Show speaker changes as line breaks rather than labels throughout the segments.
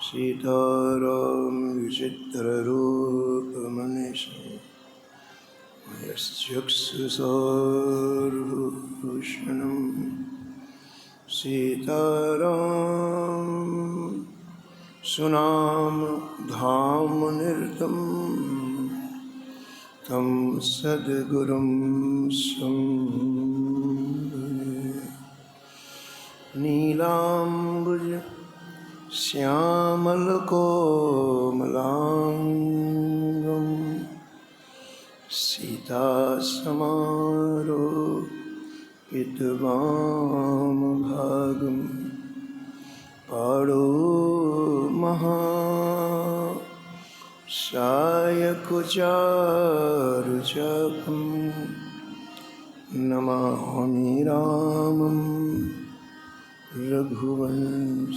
सीताराम विचित्ररूपमनिशम् यश्चक्षुषार्भूषणम् सीताराम सुनाम धामनिरतं तं सद्गुरुं नीलाम्बुज श्यामलकोमलांगं सीतासमारोपितवामभागं पाणो महासायकचारुचापं नमामि रामं रघुवंशनाथं।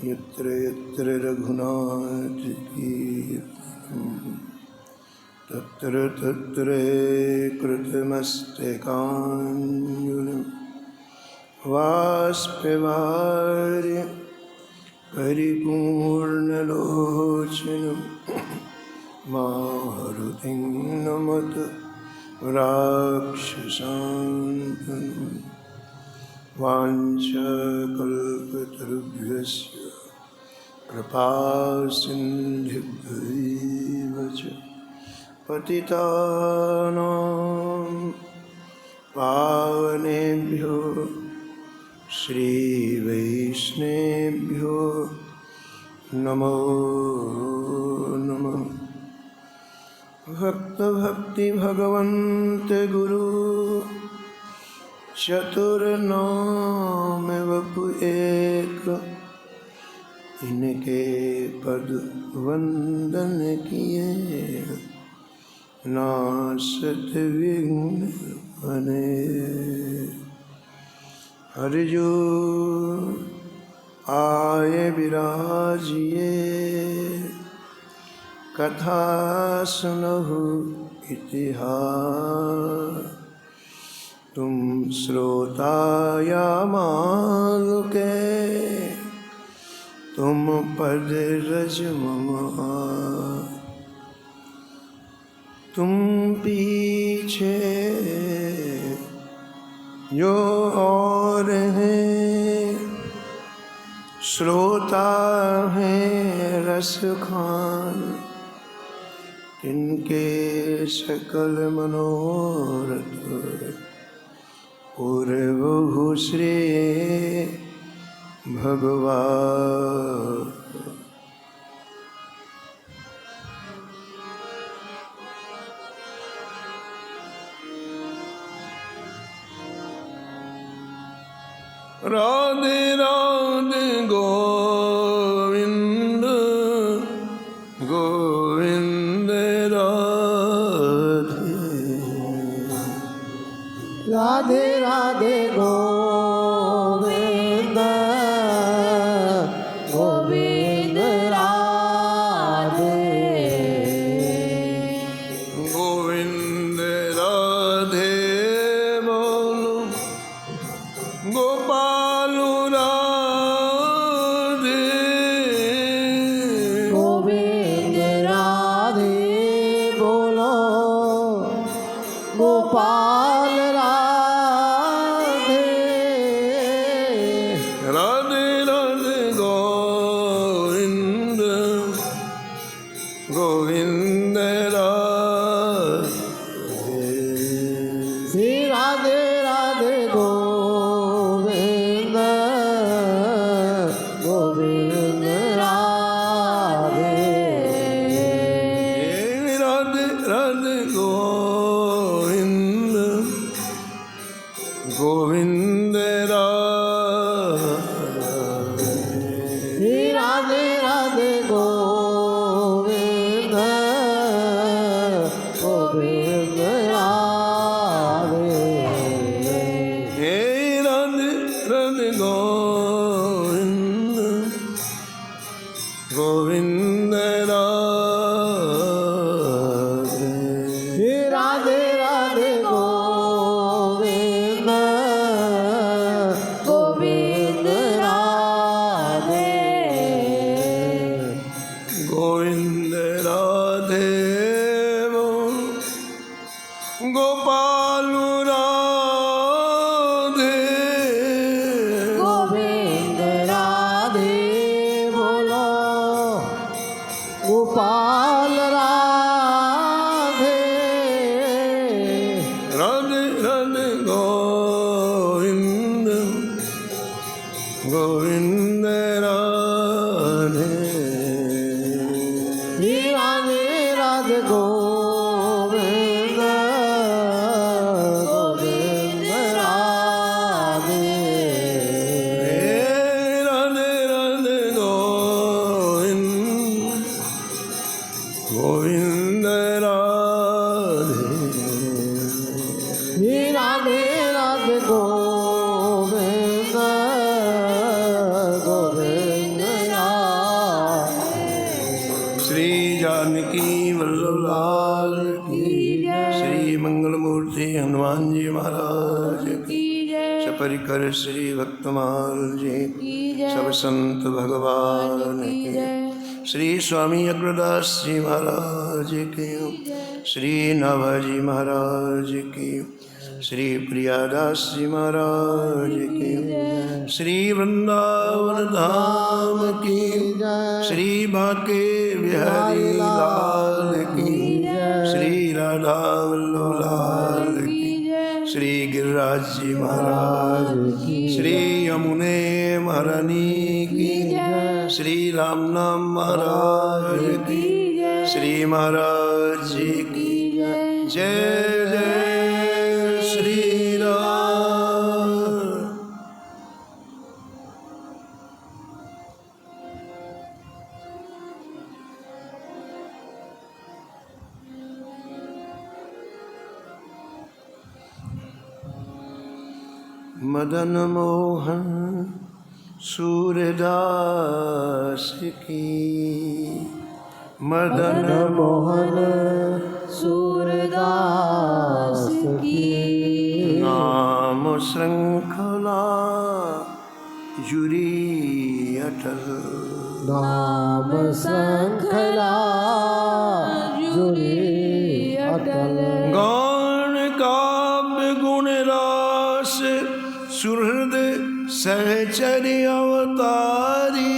यत्र यत्र रघुनाथकीर्तनं तत्र तत्र कृतमस्तकाञ्जलिं बाष्पवारि परिपूर्णलोचनं मारुतिं नमत राक्षसान्तकं। वाञ्छाकल्पतरुभ्यश्च कृपासिन्धुभ्यैव च पतितानां पावनेभ्यो श्रीवैष्णवेभ्यो नमो नमः। भक्त भगवन्त गुरु चतुर्नाम वपु एक, इनके पद वंदन किए नासत विघ्न बने। हरि जो आए विराजिए कथा सुनहु इतिहास। तुम श्रोता या मालुक तुम पद रज मम। तुम पीछे जो और हैं श्रोता हैं रस खान। इनके सकल मनोरथ पूर्वहु श्री भगवान। राधे राधे गोविंद गोविंद राधे राधे गोविंद गोविंद राधे गोविंद राधे बोलो गोपाल राधे गोविंद राधे बोलो गोपाल राधे राधे राधे गोविंद गोविंद राधे श्री राधे राधे गोविंद गोविंद राधे राधे राधे गोविंद गोविंद राधे राधे राधे गोविंद गोविंद राधे राधे राधे गोविंद गोविंद राधे राधे राधे गोविंद जानकी वल्लभ लाल की श्री मंगलमूर्ति हनुमान जी महाराज की सपरिकर श्री भक्तमाल जी सब संत भगवान की श्री स्वामी अग्रदास जी महाराज की श्री नाभाजी महाराज की श्री प्रियादास जी महाराज की श्री वृंदावन धाम की श्री बांके बिहारी लाल की श्री राधा वल्लभ लाल की श्री गिरिराज जी महाराज श्री यमुने महारानी की श्री राम नाम महाराज की श्री महाराज जी की जय जय श्री राम। मदन मोहन सूरदास की मदन मोहन
सूरदास की
नाम श्रृंखला जुरी अटल
नाम श्रृंखला जुरी अटल
गान काव्य गुण रास सुहृद सहचर्य अवतारी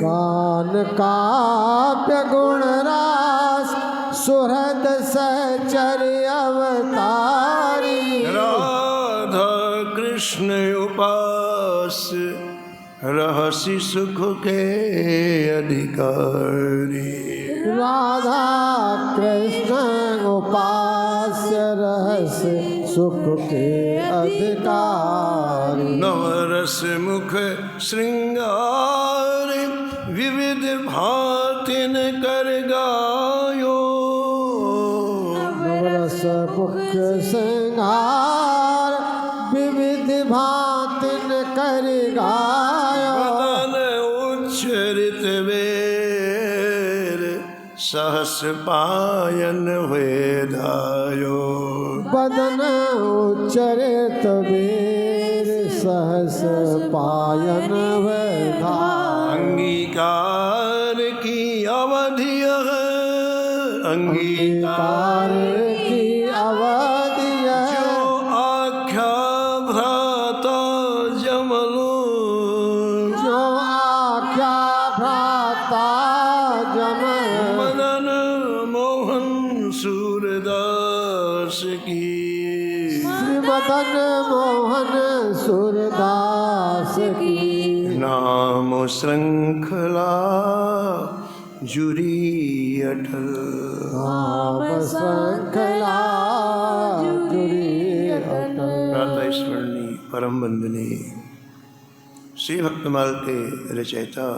गान काव्य गुण रास सुहृद सहचर्य अवतारी
राधा कृष्ण उपास रहस्य सुख के अधिकारी
राधा कृष्ण उपास्य रहस्य सुख के अधिकारी
नवरस मुख श्रृंगार विविध भातिन कर गायो
नवरस मुख श्रृंगार विविध भातिन कर गायो
बदन उच्चरित वेर सहस पायन हुए धायो
बदन उच्चरित वीर सहस पायन वैधा
अंगीकार की अवधि है अंगीकार
की अवधि
जो आख्या भ्राता जमलो
जो आख्या भ्राता जमल
मदन मोहन सूरदास की
श्री मदन मोहन सूरदास की
नाम श्रृंखला जुरी अटल
नाम श्रृंखला जुरी अटल
प्रातः स्मरणी परम वंदनीय श्री भक्तमाल के रचयिता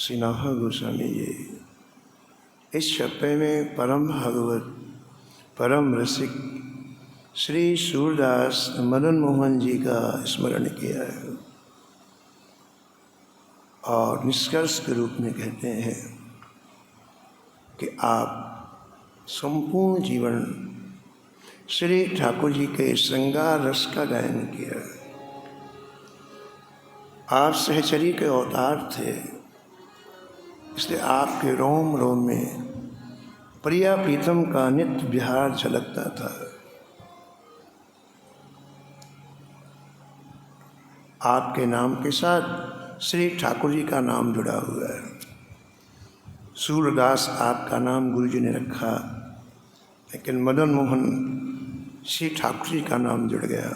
श्री नाहा गोस्वामी जी इस छप्पे में परम भागवत परम रसिक श्री सूरदास मदन मोहन जी का स्मरण किया है और निष्कर्ष के रूप में कहते हैं कि आप संपूर्ण जीवन श्री ठाकुर जी के श्रृंगार रस का गायन किया। आप सहचरी के अवतार थे, इसलिए आपके रोम रोम में प्रिया प्रीतम का नित्य विहार झलकता था। आपके नाम के साथ श्री ठाकुर जी का नाम जुड़ा हुआ है। सूरदास आपका नाम गुरु जी ने रखा, लेकिन मदन मोहन श्री ठाकुर जी का नाम जुड़ गया।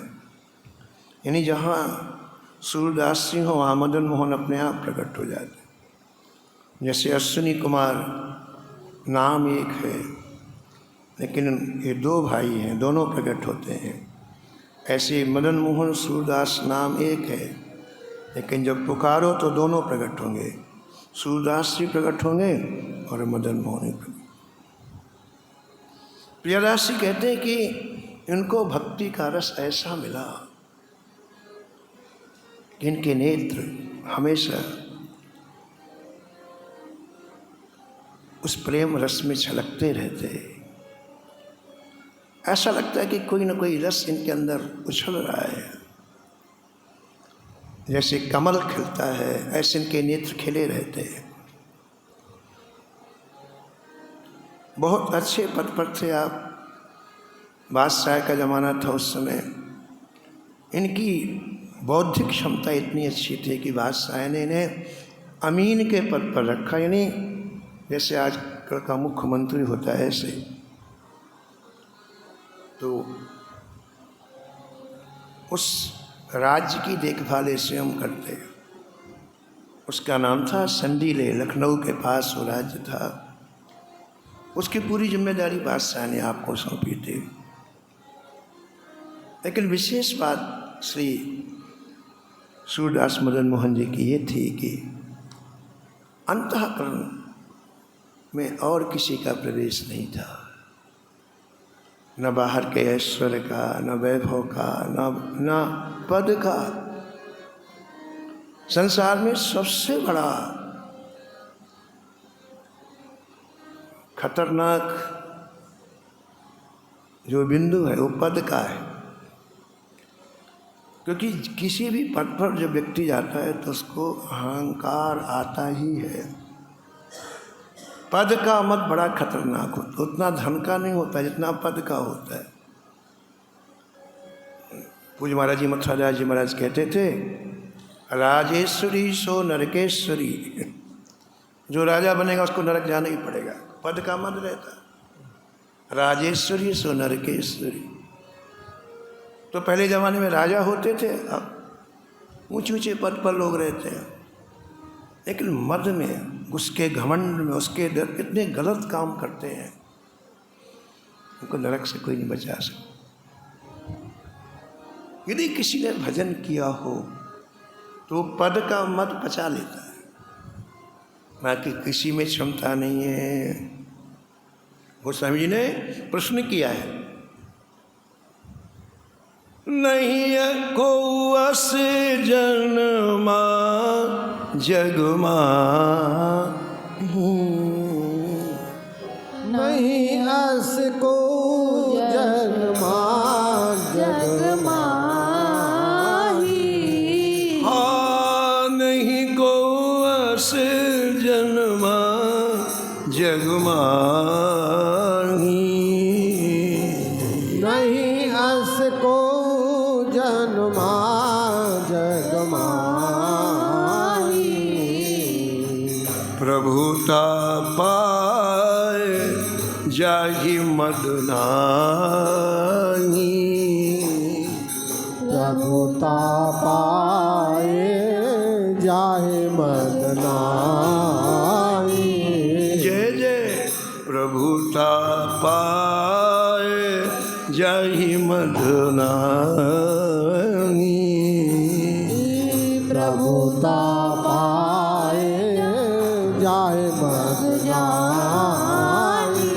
यानी जहाँ सूरदास सिंह हो वहाँ मदन मोहन अपने आप प्रकट हो जाते। जैसे अश्विनी कुमार नाम एक है, लेकिन ये दो भाई हैं, दोनों प्रकट होते हैं। ऐसे मदन मोहन सूरदास नाम एक है, लेकिन जब पुकारो तो दोनों प्रकट होंगे। सूरदास जी प्रकट होंगे और मदन मोहन प्रकट। प्रियदास जी कहते हैं कि इनको भक्ति का रस ऐसा मिला कि इनके नेत्र हमेशा उस प्रेम रस में छलकते रहते। ऐसा लगता है कि कोई ना कोई रस इनके अंदर उछल रहा है। जैसे कमल खिलता है ऐसे इनके नेत्र खिले रहते हैं। बहुत अच्छे पद पर थे आप। बादशाह का ज़माना था उस समय। इनकी बौद्धिक क्षमता इतनी अच्छी थी कि बादशाह ने इन्हें अमीन के पद पर रखा, यानी जैसे आज का मुख्यमंत्री होता है ऐसे। तो उस राज्य की देखभाल ऐसे हम करते। उसका नाम था संडीले, लखनऊ के पास वो राज्य था। उसकी पूरी जिम्मेदारी बादशाह ने आपको सौंपी थी। लेकिन विशेष बात श्री सूरदास मदन मोहन जी की ये थी कि अंतःकरण में और किसी का प्रवेश नहीं था, न बाहर के ऐश्वर्य का, न वैभव का, न पद का। संसार में सबसे बड़ा खतरनाक जो बिंदु है वो पद का है। क्योंकि किसी भी पद पर जब व्यक्ति जाता है तो उसको अहंकार आता ही है। पद का मत बड़ा खतरनाक होता, उतना धन का नहीं होता जितना पद का होता है। पूज्य महाराज जी मथुरा जी महाराज कहते थे, राजेश्वरी सो नरकेश्वरी। जो राजा बनेगा उसको नरक जाना ही पड़ेगा, पद का मत रहता। राजेश्वरी सो नरकेश्वरी। तो पहले ज़माने में राजा होते थे, अब ऊंचे ऊंचे पद पर लोग रहते हैं। लेकिन मद में, उसके घमंड में, उसके डर इतने गलत काम करते हैं, उनको नरक से कोई नहीं बचा सकता। यदि किसी ने भजन किया हो तो पद का मत बचा लेता है, बाकी किसी में क्षमता नहीं है। गोस्वामी जी ने प्रश्न किया है, नहीं को अस जन्मा जगमा,
नहीं अस को जन्मा जगमा,
हाँ नहीं को अस जन्मा जगमा,
नहीं अस को जन्मा जगमा,
प्रभुता पाए जाहि मद नाही,
प्रभुता पाए जाहे मद नाही।
जय जय। प्रभुता पाए जाहि मद नाही,
प्रभुता पाए जाहे मद नाही।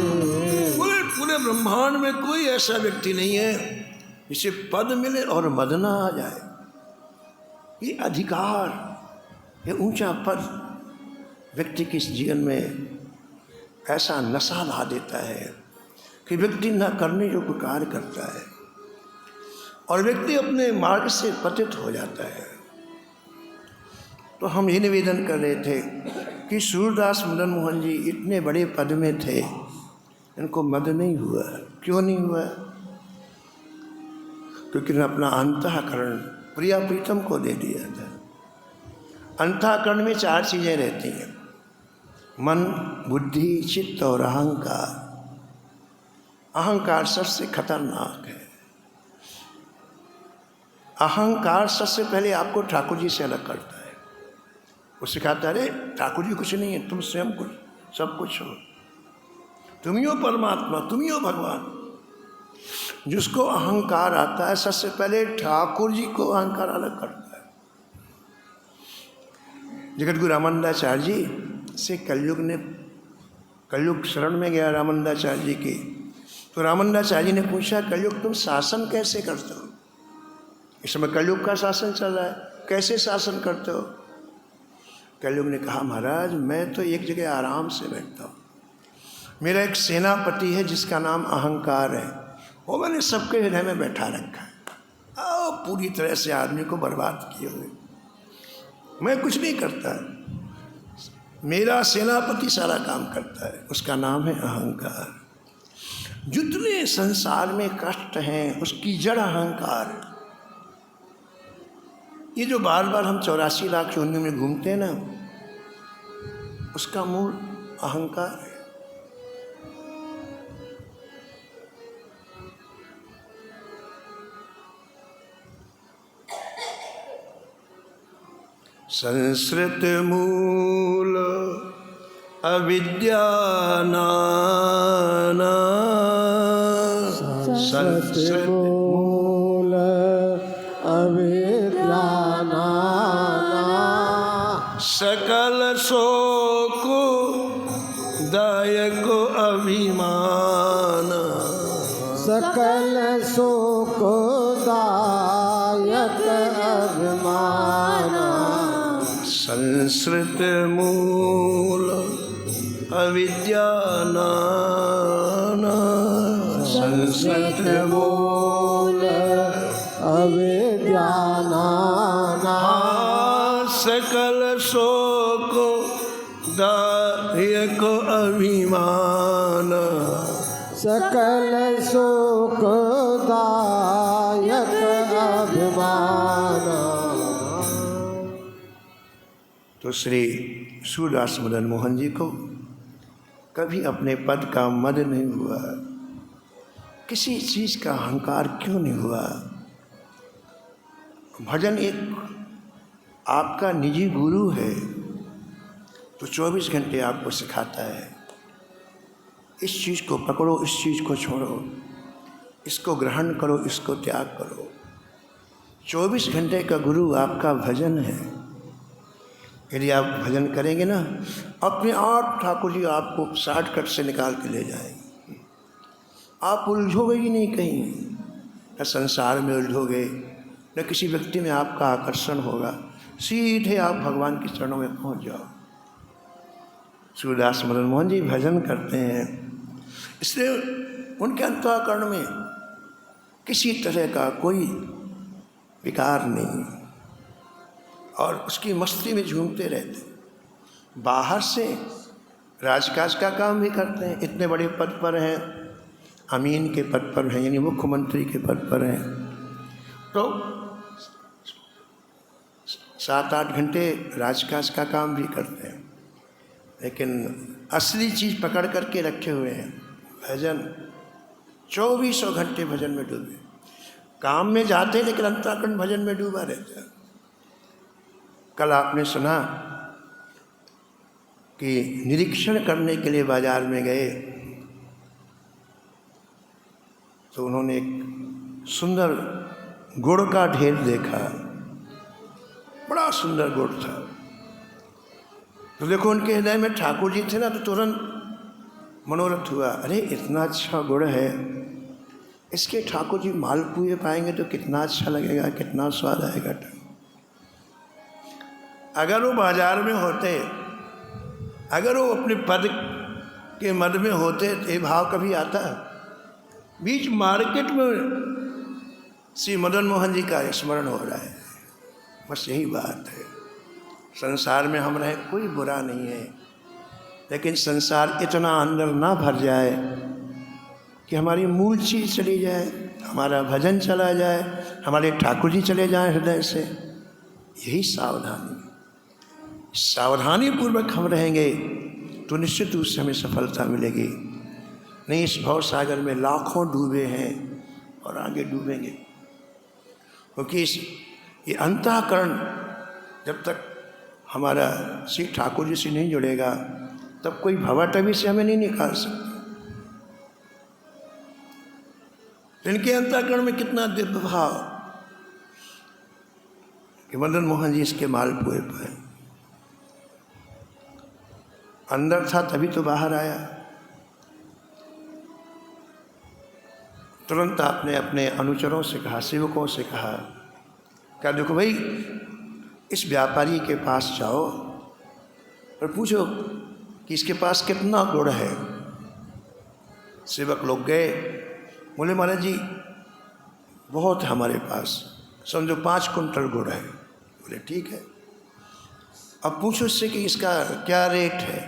पूरे ब्रह्मांड में कोई ऐसा व्यक्ति नहीं है जिसे पद मिले और मद ना आ जाए। ये अधिकार, ये ऊंचा पद व्यक्ति के जीवन में ऐसा नशा ला देता है कि व्यक्ति न करने जो कार्य करता है और व्यक्ति अपने मार्ग से पतित हो जाता है। तो हम ये निवेदन कर रहे थे कि सूरदास मदन मोहन जी इतने बड़े पद में थे, इनको मद नहीं हुआ। क्यों नहीं हुआ? क्योंकि उन्होंने अपना अंतःकरण प्रिया प्रीतम को दे दिया था। अंतःकरण में 4 चीज़ें रहती हैं, मन, बुद्धि, चित्त और अहंकार। अहंकार सबसे खतरनाक है। अहंकार सबसे पहले आपको ठाकुर जी से अलग करता है। वो सिखाता है, अरे ठाकुर जी कुछ नहीं है, तुम स्वयं कुछ सब कुछ हो, तुम ही हो परमात्मा, तुम ही हो भगवान। जिसको अहंकार आता है सबसे पहले ठाकुर जी को अहंकार अलग करता है। जगत गुरु रामानंदाचार्य जी से कलयुग शरण में गया रामानंदाचार्य जी की। तो रामानंदाचार्य जी ने पूछा, कलयुग तुम शासन कैसे करते हो? इस समय कलयुग का शासन चल रहा है, कैसे शासन करते हो? कलयुग ने कहा, महाराज मैं तो एक जगह आराम से बैठता हूँ, मेरा एक सेनापति है जिसका नाम अहंकार है, वो मैंने सबके हृदय में बैठा रखा है और पूरी तरह से आदमी को बर्बाद किए हुए। मैं कुछ नहीं करता, मेरा सेनापति सारा काम करता है, उसका नाम है अहंकार। जितने संसार में कष्ट हैं उसकी जड़ अहंकार है। ये जो बार बार हम 84 लाख योनियों में घूमते हैं ना, उसका मूल अहंकार है। संस्कृत मूल अविद्या नाना,
संस्कृत मूल अविद्या नाना,
सकल शोक दायक अभिमान,
सकल शोक दायक अभिमान,
संस्कृत मूल अविद्या नाना, संस्कृत
मूल अविद्या नाना,
सकल शोक दायक अभिमान,
सकल शोक दायक अभिमान।
तो श्री सूरदास मदन मोहन जी को कभी अपने पद का मद नहीं हुआ, किसी चीज़ का अहंकार क्यों नहीं हुआ। भजन एक आपका निजी गुरु है तो 24 घंटे आपको सिखाता है, इस चीज़ को पकड़ो, इस चीज़ को छोड़ो, इसको ग्रहण करो, इसको त्याग करो। 24 घंटे का गुरु आपका भजन है। यदि आप भजन करेंगे ना, अपने आप ठाकुर जी आपको शॉर्टकट से निकाल के ले जाएंगे। आप उलझोगे ही नहीं कहीं, न संसार में उलझोगे, न किसी व्यक्ति में आपका आकर्षण होगा, सीधे आप भगवान के चरणों में पहुंच जाओ। सूरदास मदन मोहन जी भजन करते हैं, इसलिए उनके अंतःकरण में किसी तरह का कोई विकार नहीं और उसकी मस्ती में झूमते रहते। बाहर से राजकाज का काम भी करते हैं, इतने बड़े पद पर हैं, अमीन के पद पर हैं, यानी मुख्यमंत्री के पद पर हैं, तो 7-8 घंटे राजकाज का काम भी करते हैं, लेकिन असली चीज़ पकड़ करके रखे हुए हैं भजन। 2400 घंटे भजन में डूबे, काम में जाते लेकिन अंतःकरण भजन में डूबा रहता है। कल आपने सुना कि निरीक्षण करने के लिए बाजार में गए तो उन्होंने एक सुंदर गुड़ का ढेर देखा, बड़ा सुंदर गुड़ था। तो देखो उनके हृदय में ठाकुर जी थे ना, तो तुरंत मनोरथ हुआ, अरे इतना अच्छा गुड़ है, इसके ठाकुर जी मालपुए पाएंगे तो कितना अच्छा लगेगा, कितना स्वाद आएगा। अगर वो बाजार में होते, अगर वो अपने पद के मद में होते तो ये भाव कभी आता। बीच मार्केट में श्री मदन मोहन जी का स्मरण हो रहा है, बस यही बात है। संसार में हम रहे कोई बुरा नहीं है, लेकिन संसार इतना अंदर ना भर जाए कि हमारी मूल चीज़ चली जाए, हमारा भजन चला जाए, हमारे ठाकुर जी चले जाएं हृदय से। यही सावधानी, सावधानी पूर्वक हम रहेंगे तो निश्चित रूप से हमें सफलता मिलेगी। नहीं इस भव सागर में लाखों डूबे हैं और आगे डूबेंगे, क्योंकि ये अंतःकरण जब तक हमारा श्री ठाकुर जी से नहीं जुड़ेगा तब कोई भवाटवी से हमें नहीं निकाल सकता। इनके अंतःकरण में कितना दिव्य भाव कि मदन मोहन जी इसके मालपुए पर अंदर था तभी तो बाहर आया। तुरंत आपने अपने अनुचरों से कहा, सेवकों से कहा, क्या देखो भाई इस व्यापारी के पास जाओ और पूछो कि इसके पास कितना गुड़ है। सेवक लोग गए, बोले महाराज जी बहुत है हमारे पास, समझो 5 कुंटल गुड़ है। बोले ठीक है, अब पूछो उससे कि इसका क्या रेट है।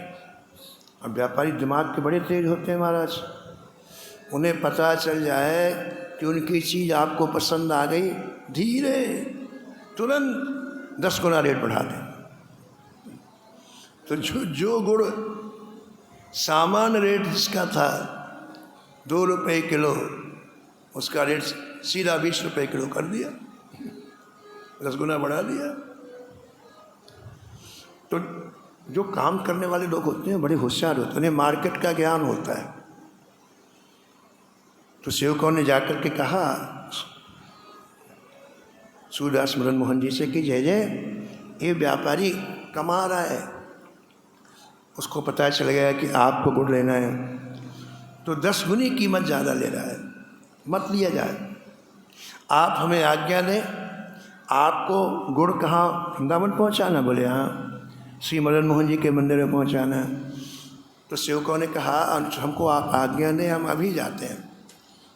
अब व्यापारी दिमाग के बड़े तेज होते हैं महाराज, उन्हें पता चल जाए कि उनकी चीज़ आपको पसंद आ गई, धीरे तुरंत 10 गुना रेट बढ़ा दें। तो जो गुड़ सामान्य रेट जिसका था 2 रुपये किलो, उसका रेट सीधा 20 रुपये किलो कर दिया, 10 गुना बढ़ा दिया। तो जो काम करने वाले लोग होते हैं बड़े होशियार होते हैं, उन्हें मार्केट का ज्ञान होता है। तो सेवकों ने जाकर के कहा सूरदास मदन मोहन जी से कि जय जय, ये व्यापारी कमा रहा है, उसको पता चल गया कि आपको गुड़ लेना है तो 10 गुनी कीमत ज़्यादा ले रहा है, मत लिया जाए। आप हमें आज्ञा दें, आपको गुड़ कहाँ वृंदावन पहुँचाना? बोले हाँ, श्री मदन मोहन जी के मंदिर में पहुँचाना है। तो सेवकों ने कहा हमको आप आज्ञा दें, हम अभी जाते हैं।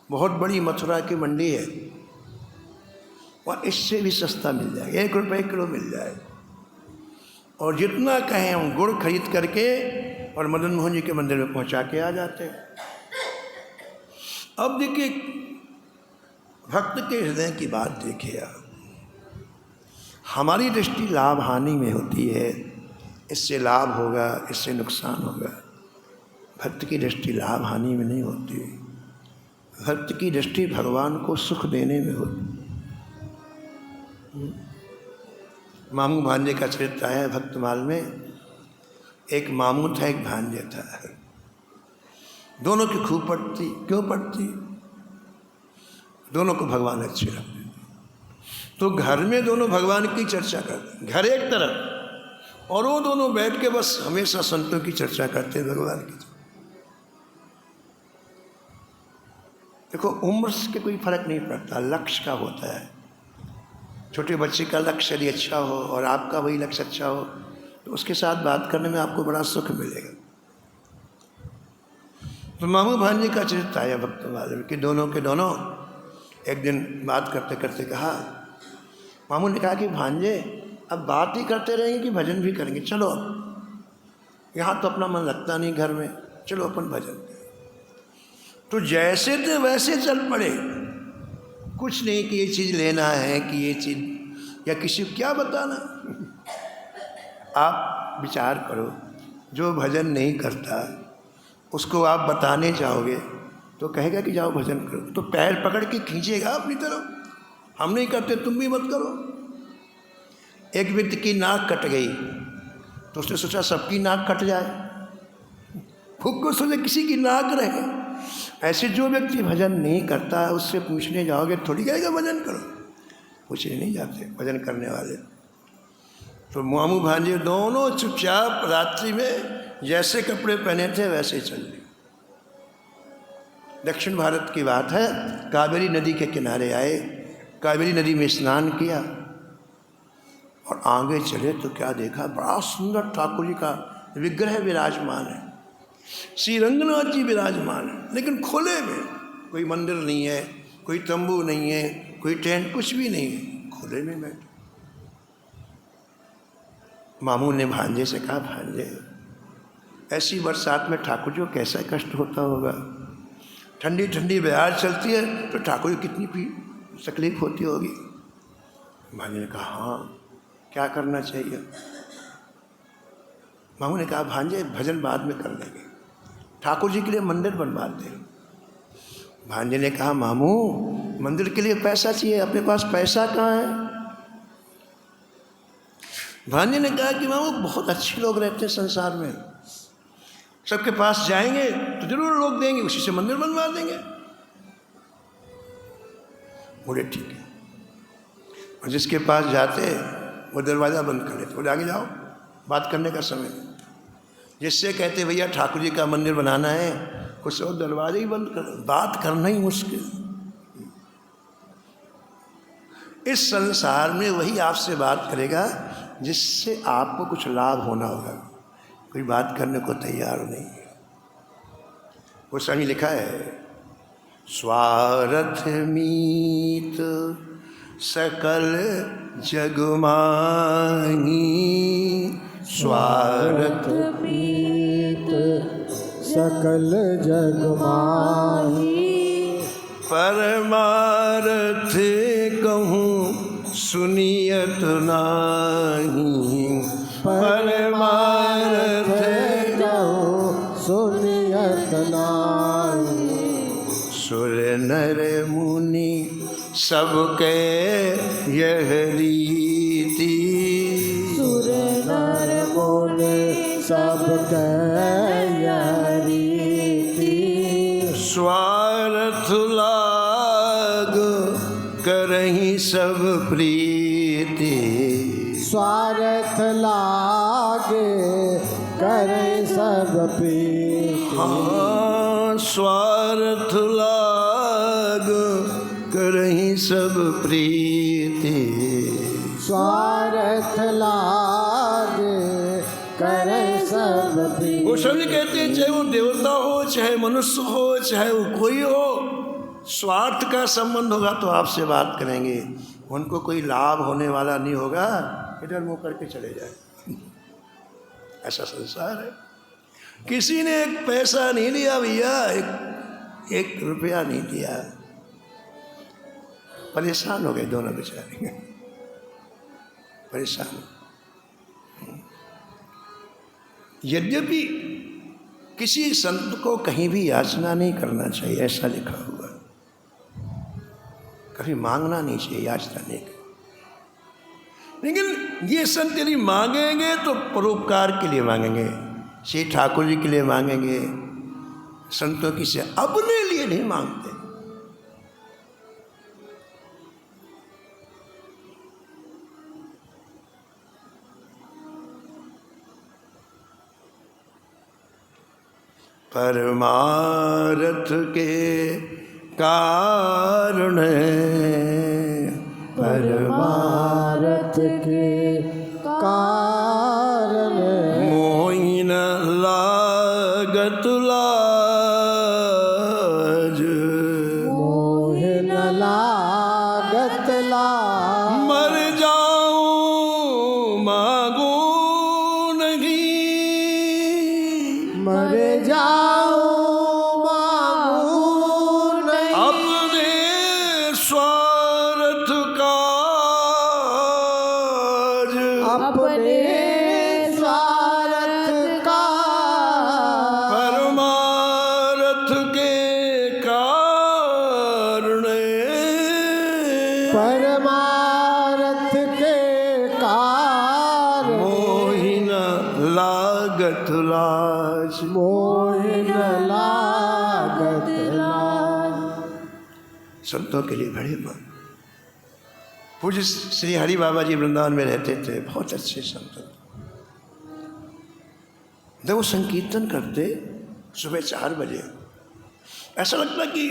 बहुत बड़ी मथुरा की मंडी है, वहाँ इससे भी सस्ता मिल जाएगा, 1 रुपये किलो मिल जाएगा। और जितना कहें हम गुड़ खरीद करके और मदन मोहन जी के मंदिर में पहुँचा के आ जाते हैं। अब देखिए भक्त के हृदय की बात देखिए आप, हमारी दृष्टि लाभ हानि में होती है, इससे लाभ होगा, इससे नुकसान होगा। भक्त की दृष्टि लाभ हानि में नहीं होती, भक्त की दृष्टि भगवान को सुख देने में होती। मामू भांजे का चरित्र आया है भक्तमाल में। एक मामू था, एक भांजे था, दोनों की खूब पड़ती। क्यों पड़ती? दोनों को भगवान अच्छे लगते। तो घर में दोनों भगवान की चर्चा करते, घर एक तरफ, और वो दोनों बैठ के बस हमेशा संतों की चर्चा करते भगवान की। देखो उम्र के कोई फर्क नहीं पड़ता, लक्ष्य का होता है। छोटे बच्चे का लक्ष्य यदि अच्छा हो और आपका वही लक्ष्य अच्छा हो तो उसके साथ बात करने में आपको बड़ा सुख मिलेगा। तो मामू भांजे का चरित्र आया भक्त वाले कि दोनों के दोनों एक दिन बात करते करते कहा, मामू ने कहा कि भांजे अब बात ही करते रहेंगे कि भजन भी करेंगे? चलो यहाँ तो अपना मन लगता नहीं घर में, चलो अपन भजन करें। तो जैसे थे वैसे चल पड़े, कुछ नहीं कि ये चीज़ लेना है कि ये चीज़, या किसी को क्या बताना। आप विचार करो, जो भजन नहीं करता उसको आप बताने जाओगे तो कहेगा कि जाओ भजन करो, तो पैर पकड़ के खींचेगा अपनी तरफ, हम नहीं करते तुम भी मत करो। एक व्यक्ति की नाक कट गई तो उसने सोचा सबकी नाक कट जाए, खुद को सोचे किसी की नाक रहे। ऐसे जो व्यक्ति भजन नहीं करता उससे पूछने जाओगे थोड़ी कहेगा भजन करो, पूछने नहीं जाते भजन करने वाले। तो मामू भांजे दोनों चुपचाप रात्रि में जैसे कपड़े पहने थे वैसे चल दिए। दक्षिण भारत की बात है, कावेरी नदी के किनारे आए, कावेरी नदी में स्नान किया और आगे चले तो क्या देखा, बड़ा सुंदर ठाकुर जी का विग्रह विराजमान है, श्री रंगनाथ जी विराजमान है, लेकिन खुले में, कोई मंदिर नहीं है, कोई तंबू नहीं है, कोई टेंट, कुछ भी नहीं है, खुले में बैठे। मामू ने भांजे से कहा, भांजे ऐसी बरसात में ठाकुर जी को कैसा कष्ट होता होगा, ठंडी ठंडी बयार चलती है तो ठाकुर जी कितनी तकलीफ होती होगी। भांजे ने कहा हाँ, क्या करना चाहिए? मामू ने कहा भांजे भजन बाद में कर लेंगे, ठाकुर जी के लिए मंदिर बनवा दें। भांजे ने कहा मामू मंदिर के लिए पैसा चाहिए, अपने पास पैसा कहाँ है? भांजे ने कहा कि मामू बहुत अच्छे लोग रहते हैं संसार में, सबके पास जाएंगे तो जरूर लोग देंगे, उसी से मंदिर बनवा देंगे। बोले ठीक है। और जिसके पास जाते वो दरवाज़ा बंद कर लेते, बोले आगे जाओ, बात करने का समय नहीं। जिससे कहते भैया ठाकुर जी का मंदिर बनाना है, कुछ और दरवाजे ही बंद कर, बात करना ही मुश्किल। इस संसार में वही आपसे बात करेगा जिससे आपको कुछ लाभ होना होगा, कोई बात करने को तैयार नहीं है। वो स्वामी लिखा है, स्वार्थ मीत सकल जग माही, स्वार्थ
मीत सकल जग माही,
परमार्थ कहूँ सुनियत नाही, परमार्थ
कहूँ सुनियत नाही,
सुर नर मुनि सबके यह रीति,
सुर नर मुनि सबके यह रीति,
स्वार्थ लाग करहीं सब प्रीति,
स्वार्थ लागे करे सब प्रीति,
हाँ स्वार्थ लाग करहीं सब प्रीति,
स्वार्थ लागे करे सब प्रीति।
वो सभी कहते हैं चाहे वो देवता हो, चाहे मनुष्य हो, चाहे वो कोई हो, स्वार्थ का संबंध होगा तो आपसे बात करेंगे, उनको कोई लाभ होने वाला नहीं होगा, इधर मुँह करके चले जाए। ऐसा संसार है। किसी ने एक पैसा नहीं लिया भैया, एक रुपया नहीं दिया, परेशान हो गए दोनों बेचारे, परेशान। यद्यपि किसी संत को कहीं भी याचना नहीं करना चाहिए, ऐसा लिखा हुआ, कभी मांगना नहीं चाहिए, याचना नहीं करनी। लेकिन ये संत यदि मांगेंगे तो परोपकार के लिए मांगेंगे, श्री ठाकुर जी के लिए मांगेंगे, संतों की से अपने लिए नहीं मांगते। परमार्थ के कारण,
परमार्थ के कारण,
मोहि न लागत लाज,
मोह न लागत लाज,
मर जाऊं मांगू नहीं,
मर जाओ मांगू नहीं,
अपने स्वार्थ काज,
अपने स्वार्थ का,
परमार्थ के कारण,
परमार्थ के कारण,
मोहि न लागत लाज।
मोह न लागत लाज।
संतों के लिए बड़े मान। पूज्य श्री हरि बाबा जी वृंदावन में रहते थे, बहुत अच्छे संत। जब वो संकीर्तन करते सुबह 4 बजे, ऐसा लगता कि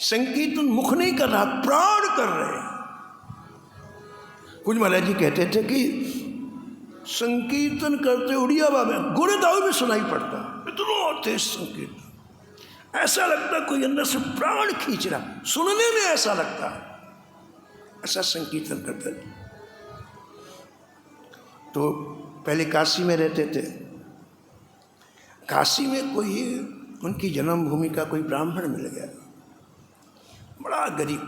संकीर्तन मुख नहीं कर रहा, प्राण कर रहे हैं। कुछ महाराज जी कहते थे कि संकीर्तन करते उड़िया बाबा गोरे दाऊ में सुनाई पड़ता, इतना तेज संकीर्तन, ऐसा लगता कोई अंदर से प्राण खींच रहा, सुनने में ऐसा लगता, ऐसा संकीर्तन करते थे। तो पहले काशी में रहते थे, काशी में कोई उनकी जन्मभूमि का कोई ब्राह्मण मिल गया, बड़ा गरीब।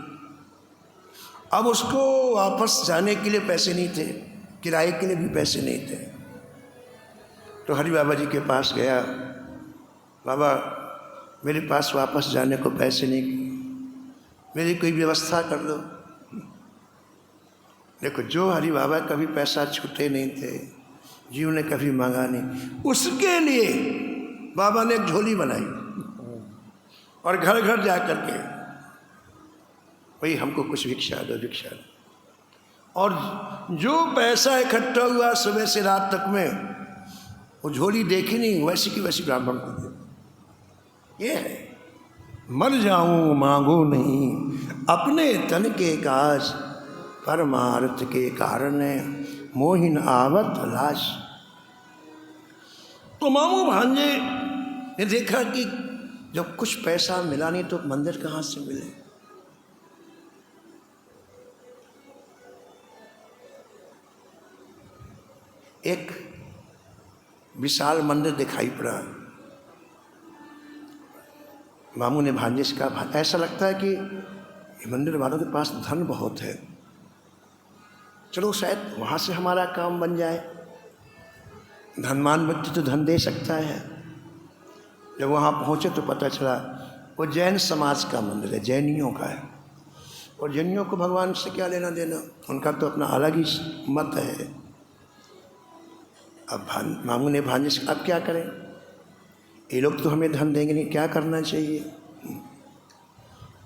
अब उसको वापस जाने के लिए पैसे नहीं थे, किराए के लिए भी पैसे नहीं थे। तो हरि बाबा जी के पास गया, बाबा मेरे पास वापस जाने को पैसे नहीं, मेरी कोई व्यवस्था कर दो। देखो, जो हरि बाबा कभी पैसा छूटे नहीं थे, जीव ने कभी मांगा नहीं, उसके लिए बाबा ने एक झोली बनाई और घर घर जा कर के भाई हमको कुछ भिक्षा दो, भिक्षा दो। और जो पैसा इकट्ठा हुआ सुबह से रात तक में, वो झोली देखी नहीं, वैसी की वैसी ब्राह्मण को दे। ये है, मर जाऊं मांगो नहीं, अपने तन के काज, परमार्थ के कारण मोहिन आवत लाश। तो मामू भांजे ने देखा कि जब कुछ पैसा मिला नहीं तो मंदिर कहाँ से मिले। एक विशाल मंदिर दिखाई पड़ा। मामू ने भांजे से कहा, ऐसा लगता है कि मंदिर वालों के पास धन बहुत है, चलो शायद वहाँ से हमारा काम बन जाए। धनवान व्यक्ति तो धन दे सकता है। जब वहाँ पहुँचे तो पता चला वो जैन समाज का मंदिर है, जैनियों का है। और जैनियों को भगवान से क्या लेना देना, उनका तो अपना अलग ही मत है। अब मामू ने भांजे से, अब क्या करें, ये लोग तो हमें धन देंगे नहीं, क्या करना चाहिए।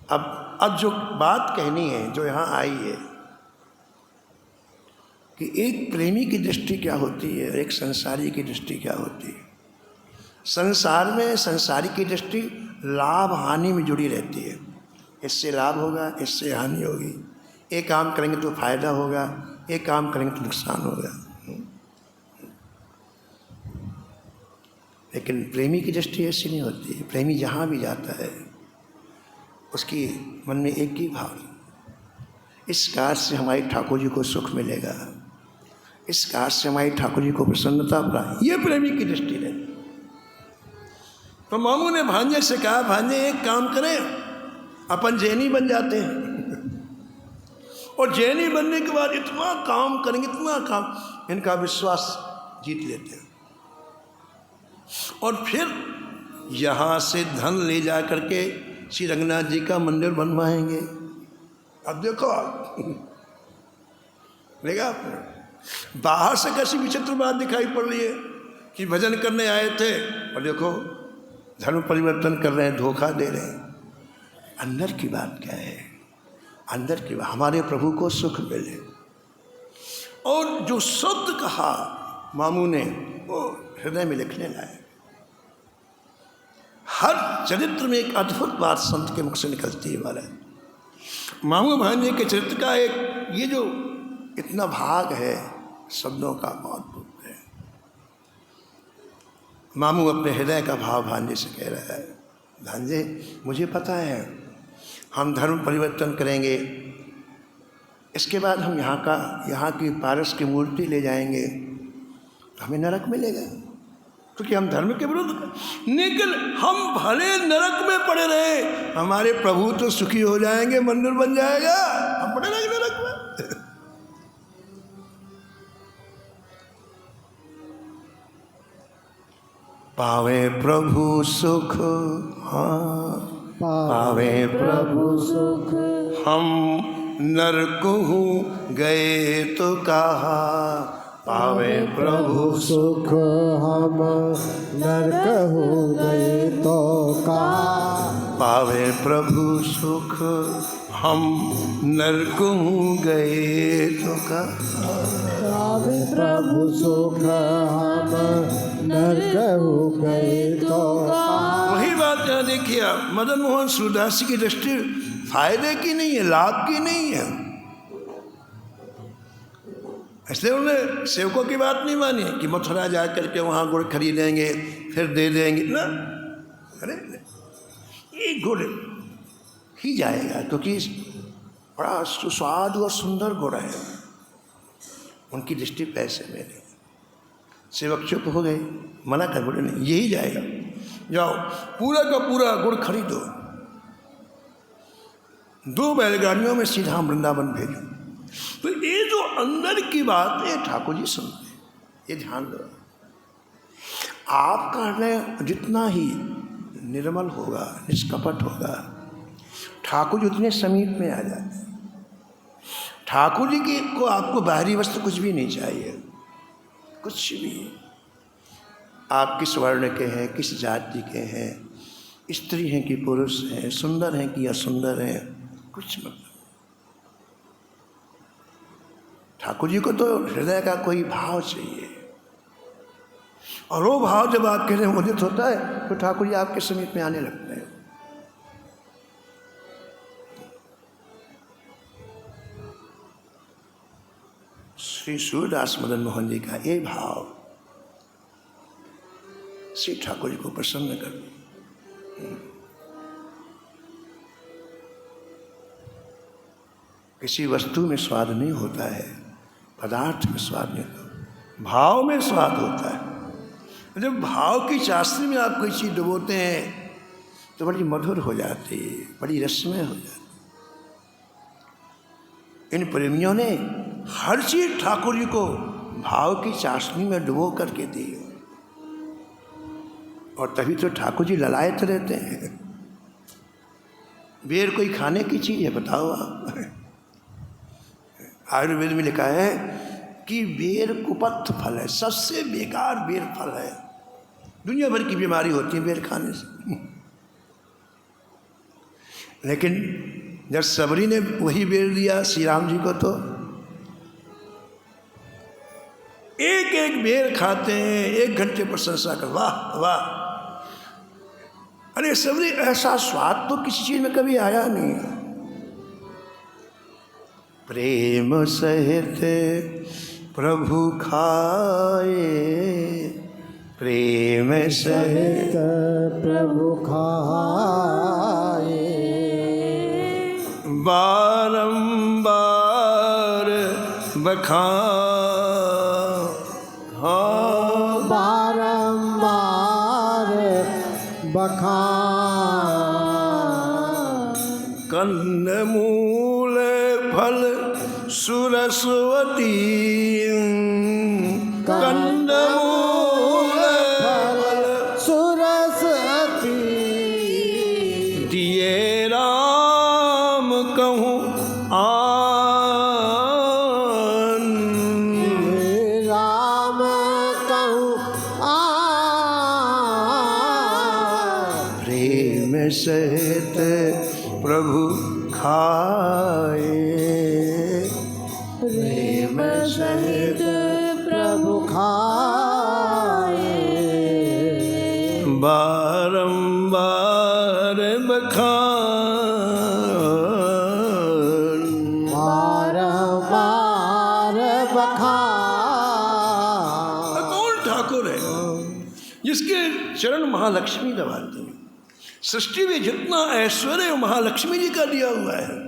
अब जो बात कहनी है, जो यहाँ आई है कि एक प्रेमी की दृष्टि क्या होती है, एक संसारी की दृष्टि क्या होती है। संसार में संसारी की दृष्टि लाभ हानि में जुड़ी रहती है। इससे लाभ होगा, इससे हानि होगी, एक काम करेंगे तो फायदा होगा, एक काम करेंगे तो नुकसान होगा। लेकिन प्रेमी की दृष्टि ऐसी नहीं होती है। प्रेमी जहाँ भी जाता है उसकी मन में एक ही भाव, इस कार्य से हमारे ठाकुर जी को सुख मिलेगा, इस कार्य से हमारी ठाकुर जी को प्रसन्नता प्राप्त, ये प्रेमी की दृष्टि है। तो मामू ने भांजे से कहा, भांजे एक काम करें, अपन जैनी बन जाते हैं और जैनी बनने के बाद इतना काम करेंगे, इतना काम, इनका विश्वास जीत लेते हैं और फिर यहाँ से धन ले जा करके श्री रंगनाथ जी का मंदिर बनवाएंगे। अब देखो देखा आपने, बाहर से कैसी विचित्र बात दिखाई पड़ रही है कि भजन करने आए थे और देखो धर्म परिवर्तन कर रहे हैं, धोखा दे रहे हैं। अंदर की बात क्या है, अंदर की बात, हमारे प्रभु को सुख मिले। और जो शब्द कहा मामू ने वो हृदय में लिखने लाए। हर चरित्र में एक अद्भुत बात संत के मुख से निकलती है। वाला मामू भांजे के चरित्र का एक ये जो इतना भाग है शब्दों का, बहुत है। मामू अपने हृदय का भाव भांजे से कह रहा है, भांजे मुझे पता है हम धर्म परिवर्तन करेंगे, इसके बाद हम यहाँ की पारस की मूर्ति ले जाएंगे तो हमें नरक मिलेगा, क्योंकि हम धर्म के विरुद्ध। लेकिन हम भले नरक में पड़े रहे, हमारे प्रभु तो सुखी हो जाएंगे, मंदिर बन जाएगा, हम पड़े रहेंगे नरक में। पावे प्रभु सुख, हाँ पावे प्रभु सुख, हम नरक गए तो कहा, पावे प्रभु
सुख हम नरक हो गए तो कहा,
पावे प्रभु सुख हम नरक गए तो कहा,
पावे प्रभु सुख हम नरक हो गए तो कहा।
वही बात यहाँ देखिए आप, मदन मोहन सूरदास की दृष्टि फायदे की नहीं है, लाभ की नहीं है। इसलिए उन्होंने सेवकों की बात नहीं मानी कि मथुरा जा करके वहाँ गुड़ खरीदेंगे फिर दे देंगे ना। अरे ये गुड़ ही जाएगा क्योंकि बड़ा सुस्वादु और सुंदर गुड़ है। उनकी दृष्टि पैसे में नहीं। सेवक चुप हो गए, मना कर बोले नहीं यही जाएगा, जाओ पूरा का पूरा गुड़ खरीदो, 2 बैलगाड़ियों में सीधा वृंदावन भेजो। तो ये जो अंदर की बात है ठाकुर जी सुनते हैं, ये ध्यान दो। आपका हृदय जितना ही निर्मल होगा, निष्कपट होगा, ठाकुर जी उतने समीप में आ जाते हैं। ठाकुर जी की को आपको बाहरी वस्तु कुछ भी नहीं चाहिए, कुछ भी। आप किस वर्ण के हैं, किस जाति के हैं, स्त्री हैं कि पुरुष हैं, सुंदर हैं कि असुंदर हैं, कुछ मतलब। ठाकुर जी को तो हृदय का कोई भाव चाहिए, और वो भाव जब आपके हृदय में उदित होता है तो ठाकुर जी आपके समीप में आने लगते हैं। श्री सूरदास मदन मोहन जी का ये भाव श्री ठाकुर जी को प्रसन्न कर। किसी वस्तु में स्वाद नहीं होता है, पदार्थ में स्वाद नहीं होता, भाव में स्वाद होता है। जब भाव की चाशनी में आप कोई चीज़ डुबोते हैं तो बड़ी मधुर हो जाती है, बड़ी रसमय हो जाती है। इन प्रेमियों ने हर चीज ठाकुर जी को भाव की चाशनी में डुबो करके दी, और तभी तो ठाकुर जी ललायत रहते हैं। बेर कोई खाने की चीज है, बताओ आप। आयुर्वेद में लिखा है कि बेर कुपथ फल है, सबसे बेकार बेर फल है। दुनिया भर की बीमारी होती है बेर खाने से। लेकिन जब सबरी ने वही बेर दिया श्री राम जी को, तो एक एक बेर खाते हैं, 1 घंटे प्रशंसा कर, वाह वाह। अरे सबरी, ऐसा स्वाद तो किसी चीज में कभी आया नहीं। प्रेम सहित प्रभु खाए, प्रेम सहित
प्रभु खाए,
बारंबार बखान,
बारंबार बखान,
कंदमूल फल सुरस्वती, कंदमूल फल
सुरस्वती,
दिए राम कहूँ आन,
राम कहूँ आन,
प्रेम सहित प्रभु खाए,
प्रेम सहित प्रभु खाए,
बारंबार बखान,
बारंबार बखान।
कौन ठाकुर है जिसके चरण महालक्ष्मी दबाती है। सृष्टि में जितना ऐश्वर्य महालक्ष्मी जी का दिया हुआ है,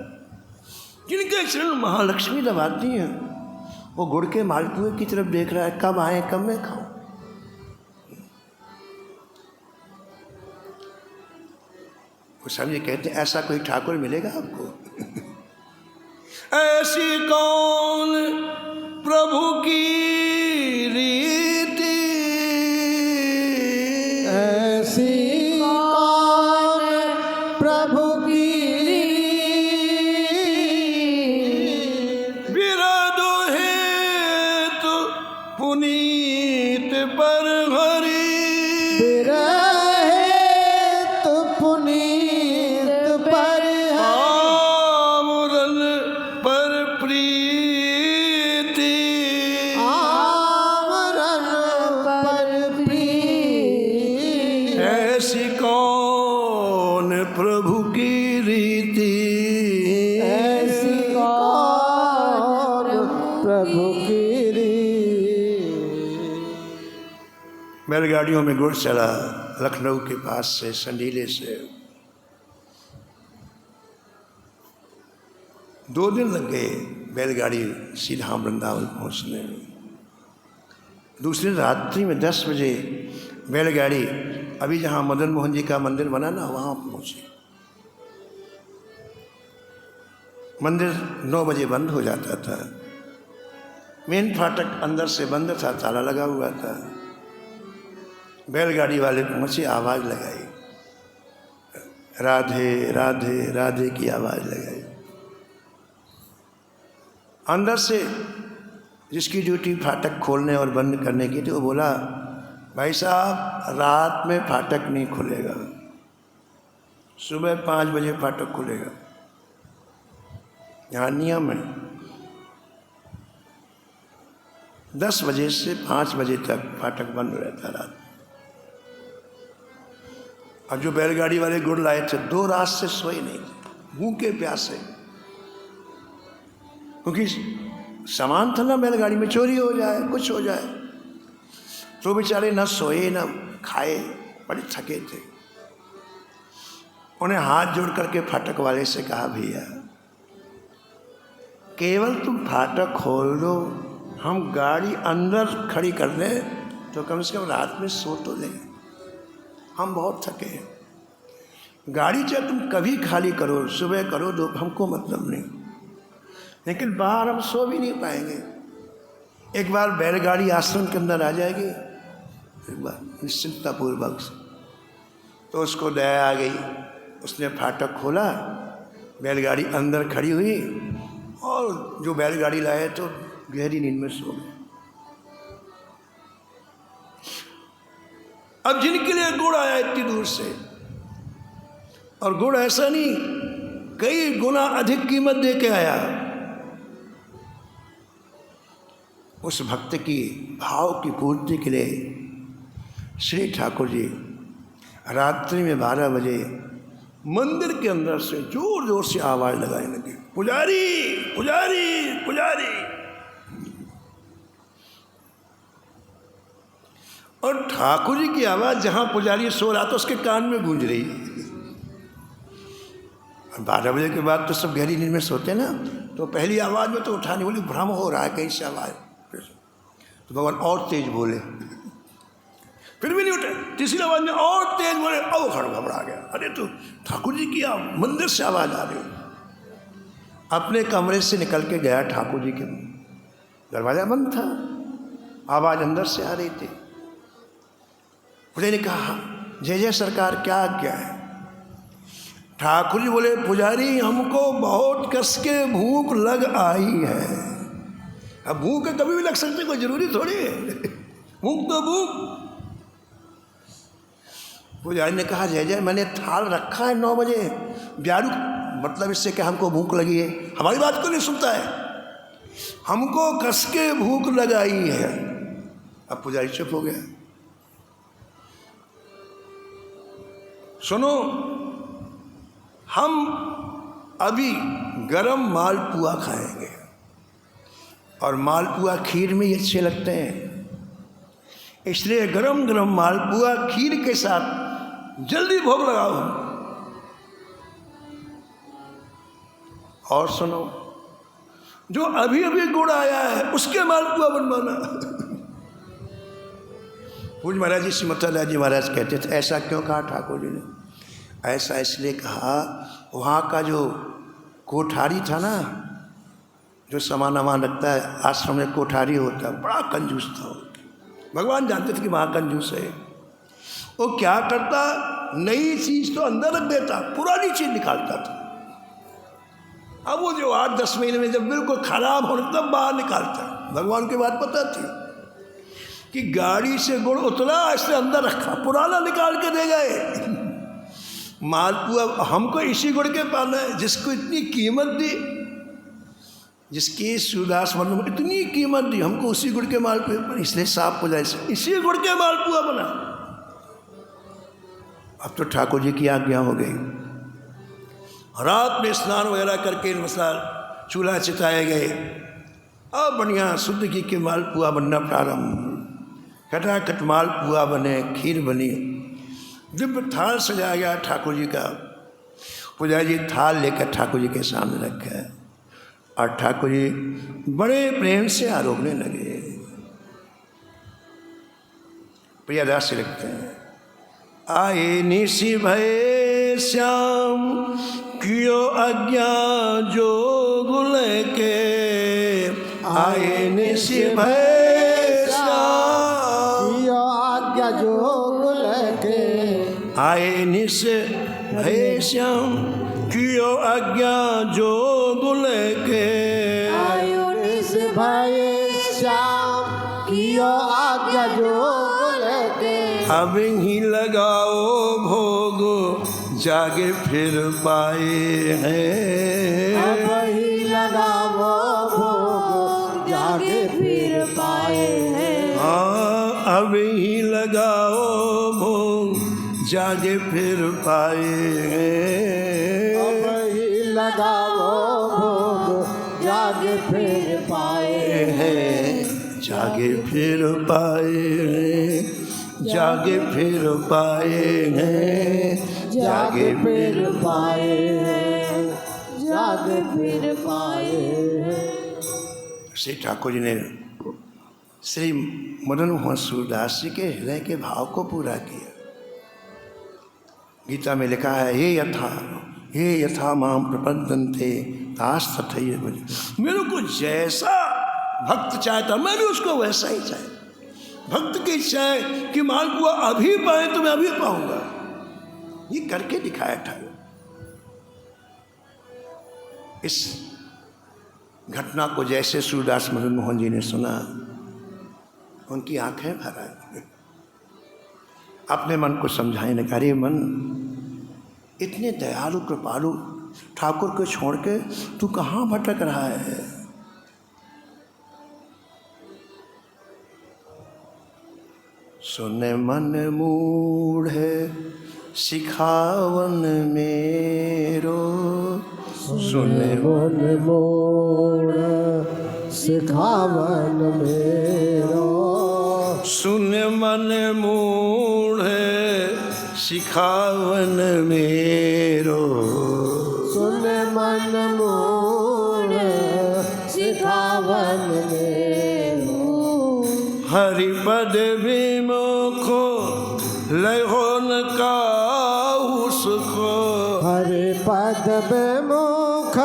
जिनके चरण महालक्ष्मी दबाती हैं, वो गुड़ के मालपुए की तरफ देख रहा है, कब आए कब मैं खाऊं। वो समझे, कहते हैं ऐसा कोई ठाकुर मिलेगा आपको। ऐसी कौन प्रभु की रीति,
ऐसी कौन प्रभु की
विरद हेतु पुनीत पर हरि,
विरहित पुनीत पर
आमरन पर प्रीति,
आमरन पर प्रीति।
ऐसी कौन प्रभु की रीति,
ऐसी कौन प्रभु की रीति।
बैलगाड़ियों में गुड़ चला लखनऊ के पास से, संडीले से। 2 दिन लग गए बैलगाड़ी सीधा वृंदावन पहुंचने में। दूसरी रात्रि में 10 बजे बैलगाड़ी अभी जहाँ मदन मोहन जी का मंदिर बना ना, वहाँ पहुँची। मंदिर 9 बजे बंद हो जाता था। मेन फाटक अंदर से बंद था, ताला लगा हुआ था। बैलगाड़ी वाले पहुँचे, आवाज़ लगाई, राधे राधे राधे की आवाज़ लगाई। अंदर से जिसकी ड्यूटी फाटक खोलने और बंद करने की थी, वो बोला, भाई साहब रात में फाटक नहीं खुलेगा, सुबह 5 बजे फाटक खुलेगा। यहाँ नियम है 10 बजे से 5 बजे तक फाटक बंद रहता रात। और जो बैलगाड़ी वाले गुड़ लाए थे, 2 रात से सोए नहीं थे, भूखे प्यासे, क्योंकि सामान था ना बैलगाड़ी में, चोरी हो जाए कुछ हो जाए। तो बेचारे न सोए न खाए, बड़े थके थे। उन्हें हाथ जोड़ करके फाटक वाले से कहा, भैया केवल तुम फाटक खोल दो, हम गाड़ी अंदर खड़ी कर दें तो कम से कम रात में सो तो लें। हम बहुत थके हैं। गाड़ी चाहे तुम कभी खाली करो, सुबह करो, दो, हमको मतलब नहीं, लेकिन बाहर हम सो भी नहीं पाएंगे। एक बार बैलगाड़ी आश्रम के अंदर आ जाएगी, एक बार निश्चिंतापूर्वक से, तो उसको दया आ गई। उसने फाटक खोला, बैलगाड़ी अंदर खड़ी हुई और जो बैलगाड़ी लाए तो गहरी नींद में सो गए। अब जिनके लिए गुड़ आया इतनी दूर से, और गुड़ ऐसा नहीं, कई गुना अधिक कीमत दे के आया, उस भक्त की भाव की पूर्ति के लिए श्री ठाकुर जी रात्रि में 12 बजे मंदिर के अंदर से जोर जोर से आवाज लगाने लगे, पुजारी पुजारी पुजारी। और ठाकुर जी की आवाज जहां पुजारी सो रहा था उसके कान में गूंज रही। 12 बजे के बाद तो सब गहरी नींद में सोते ना, तो पहली आवाज में तो उठाने वाली भ्रम हो रहा है कहीं से आवाज, तो भगवान और तेज बोले, फिर भी नहीं उठे। तीसरी आवाज में और तेज बोले, अब वो घबरा गया, अरे तो ठाकुर जी की मंदिर से आवाज आ रही। अपने कमरे से निकल के गया, ठाकुर जी के दरवाजा बंद था, आवाज अंदर से आ रही थी। पुजारी ने कहा, जय जय सरकार, क्या आज्ञा है? ठाकुर जी बोले, पुजारी हमको बहुत कस के भूख लग आई है। अब भूख कभी भी लग सकती, कोई जरूरी थोड़ी है, भूख तो भूख। पुजारी ने कहा, जय जय मैंने थाल रखा है 9 बजे, ब्यारू मतलब इससे कि हमको भूख लगी है, हमारी बात को नहीं सुनता है, हमको कस के भूख लग आई है। अब पुजारी चुप हो गया। सुनो, हम अभी गरम मालपुआ खाएंगे, और मालपुआ खीर में ही अच्छे लगते हैं, इसलिए गरम गरम मालपुआ खीर के साथ जल्दी भोग लगाओ। और सुनो, जो अभी अभी गुड़ आया है उसके मालपुआ बनवाना। पूज्य महाराज जी सिमरतलाल जी महाराज कहते थे, ऐसा क्यों कहा ठाकुर जी ने? ऐसा इसलिए कहा, वहाँ का जो कोठारी था ना, जो सामान वामान रखता है आश्रम में, कोठारी होता है, बड़ा कंजूस था। भगवान जानते थे कि वहाँ कंजूस है। वो क्या करता, नई चीज तो अंदर रख देता, पुरानी चीज निकालता था। अब वो जो 8-10 महीने में जब बिल्कुल खराब हो तब बाहर निकालता। भगवान की बात पता थी कि गाड़ी से गुड़ उतरा, इसने अंदर रखा, पुराना निकाल के दे गए। मालपुआ हमको इसी गुड़ के पाना है, जिसको इतनी कीमत दी, जिसकी सूरदास मन में इतनी कीमत दी, हमको उसी गुड़ के मालपुए पर, इसलिए साफ पुजारी से इसी गुड़ के मालपुआ बना। अब तो ठाकुर जी की आज्ञा हो गई। रात में स्नान वगैरह करके मसाल चूल्हा चिताए गए, अब बढ़िया शुद्ध घी के मालपुआ बनना प्रारंभ। खटाखट मालपुआ बने, खीर बनी, दिव्य थाल सजाया गया ठाकुर जी का। पुजारी जी थाल लेकर ठाकुर जी के सामने रखे, और ठाकुर जी बड़े प्रेम से आरोगने लगे। प्रियदास लिखते हैं, आए निशि भय श्याम कियो आज्ञा जोग लेके, आए निशि भय श्याम
कियो आज्ञा जोग लेके,
आए निश भय श्याम कियो आज्ञा जोग लेके,
आयो निस भय श्याम कियो आज्ञा जोग लेके,
अब ही लगाओ भोग जागे फिर पाए हैं,
अब ही लगाओ भोग जागे फिर पाए हैं।
हाँ, अब ही लगाओ भोग जागे फिर पाए हैं,
अब ही लगाओ भोग जागे फिर पाए
हैं, जागे फिर पाए हैं, जागे फिर पाए हैं,
जागे फिर पाए हैं, जागे फिर पाए हैं।
श्री ठाकुर जी ने श्री मदन मोहन सूरदास जी के हृदय के भाव को पूरा किया। गीता में लिखा है, हे यथा माम प्रपद्यन्ते तास तथैव भज। मेरे को जैसा भक्त चाहता मैं भी उसको वैसा ही चाहे। भक्त की इच्छा है कि मान को अभी पाए तो मैं अभी पाऊंगा, ये करके दिखाया ठाकुर। इस घटना को जैसे सूरदास मदन मोहन जी ने सुना, उनकी आंखें भर आई। अपने मन को समझाए न, अरे मन, इतने दयालु कृपालु ठाकुर को छोड़ के तू कहाँ भटक रहा है? सुन मन मूढ़ सिखावन मेरो,
सुन मन मोड़ सिखावन मेरो,
सुन मन मूढ़ सिखावन मेरो,
सुन मन मोड़ सिखावन मेरो,
हरिपद विमुखो लहो न काहू सुखो,
हरिपद विमुख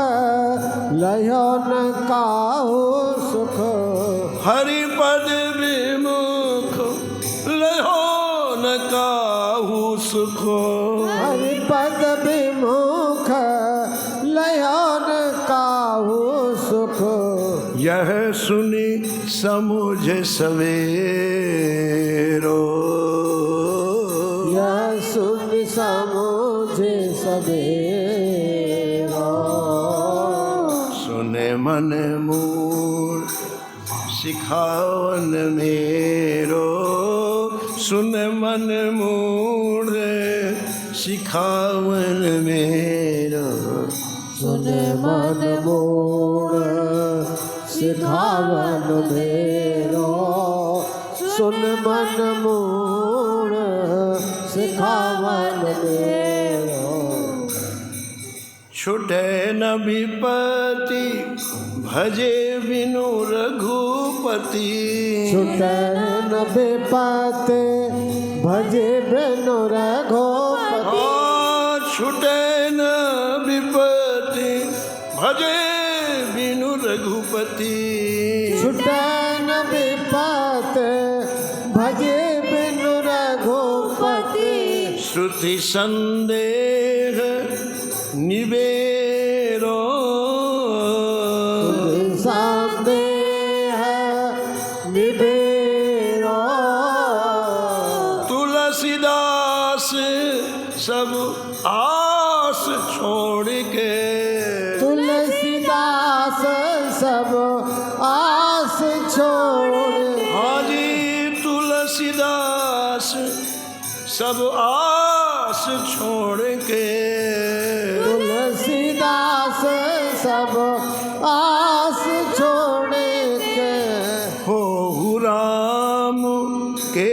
लयो न काहू सुख,
हरिपद विमुख लहो न काहू सुखो,
हरिपद विमुख लयो न काहू सुख,
यह सुनी समुझ सवेरो,
यह सुन समुझे सवेरो,
सुने मन मूढ़ सिखावन मेरो, सुन मन मूढ़ सिखावन मेरो,
सुन मन मोड़ सिखावन मेरो, सुन मन मोड़ सिखावन मेरो,
छुटे न विपति भजे बिनु रघुपति,
छुटन विपत भजे बिनु रघुपति,
छुटे न विपति भजे बिनु रघुपति,
छुटन विपत भजे बिनु रघुपति,
श्रुति संदेह निबेरो,
संदेह निबेरो,
तुलसीदास सब आस छोड़ के,
तुलसीदास सब आस छोड़,
हाजी तुलसीदास सब आस छोड़ के,
तुलसीदास सब आस छोड़ के,
हो राम के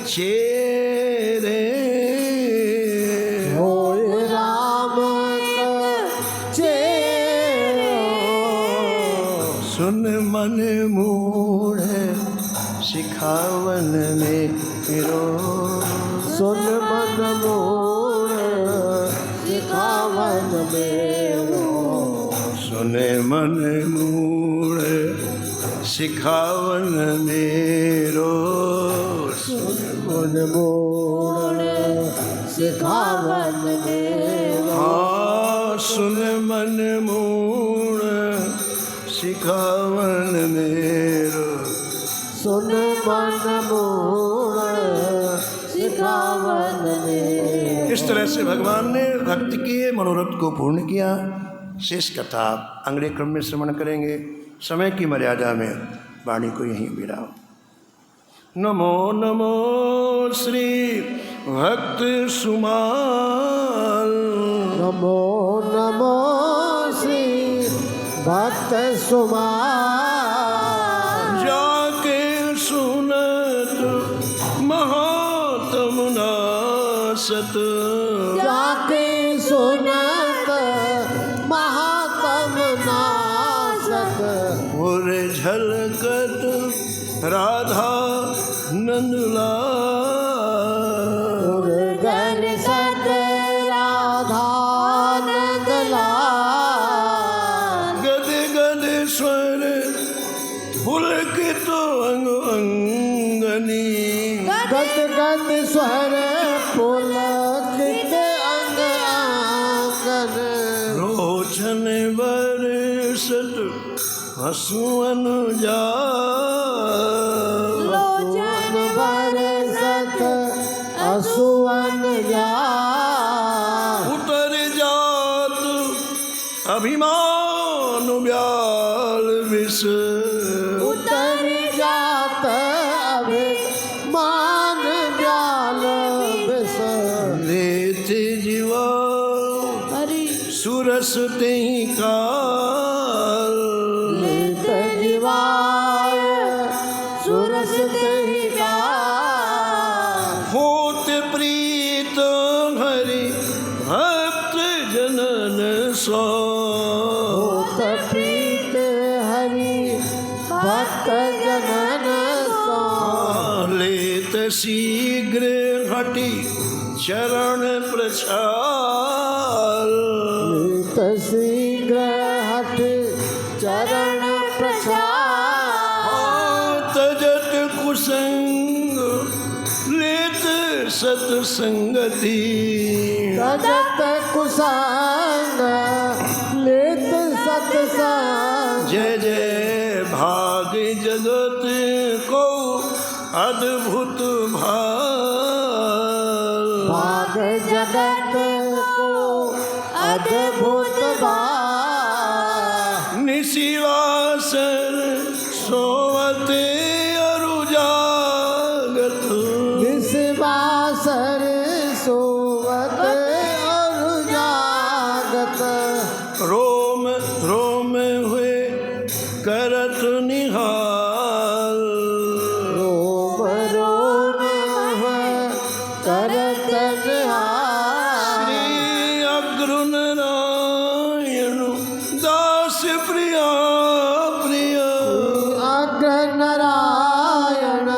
चेरे,
हो राम चेरो,
सुन मन मूढ़ सिखावन मेरो,
सुन मन मोड़ सिखावन मेरो,
सुन मन मूढ़ सिखावन मेरो,
मन मोड़ सिखावन मेरो,
हाँ सुन मन मूढ़ सिखावन मेरो,
सुन मन मोड़ सिखावन मेरो।
इस तरह से भगवान ने भक्त के मनोरथ को पूर्ण किया। शेष कथा अगले क्रम में श्रवण करेंगे। समय की मर्यादा में वाणी को यहीं विराम। नमो नमो श्री भक्त सुमाल,
नमो नमो श्री भक्त सुमाल,
जाके सुनत महात्म नासत,
जाके सुनत महात्म
झलकत राधा नंदलाल।
उर्गर सत राधा नंदलाल।
गद गद स्वर पुलकित अंग अंगनी।
गद गद स्वर पुलकित अंग आंगन।
रोचन बरसत हसुअन जाल।
लोचन बरसत असुवन जाल।
उतर जात अभिमान ब्याल विष।
उतर जात अभिमान ब्याल विष।
लेते जीवा सुरस ते काल।
लेत जीवाय सुरस तेहि काल।
होत प्रीत हरि भक्त जनन सो।
होत प्रीत हरि भक्त जनन सो।
लेत शीघ्र हटि चरण प्रछाल।
लेत शीघ्र हट चरण प्रछाल।
तजत कुसंग लेत सत्संगति।
तजत कुसंग लेत सत्संग।
जय जय भाग जगत को अद्भुत भाल।
भाग जगत को अद्भुत भाग।
निशिवासर सोवते अरुजागत।
निस्वासर सोवत अरुजागत।
रोम रोम हुए करत निहाल।
रोम रोम करत निहाल।
श्री अग्र नारायण दास प्रिया प्रिय।
अग्र नारायण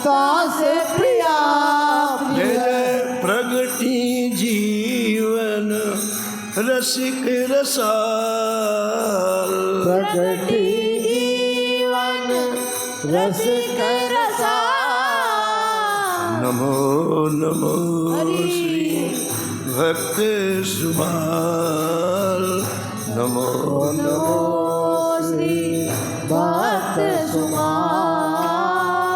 दास प्रिया
जय
प्रिय।
जय प्रगति जीवन रसिक रसाल।
प्रगति जीवन रसिक रसाल।
नमो नमो श्री भक्त सुभाल। नमो
नमो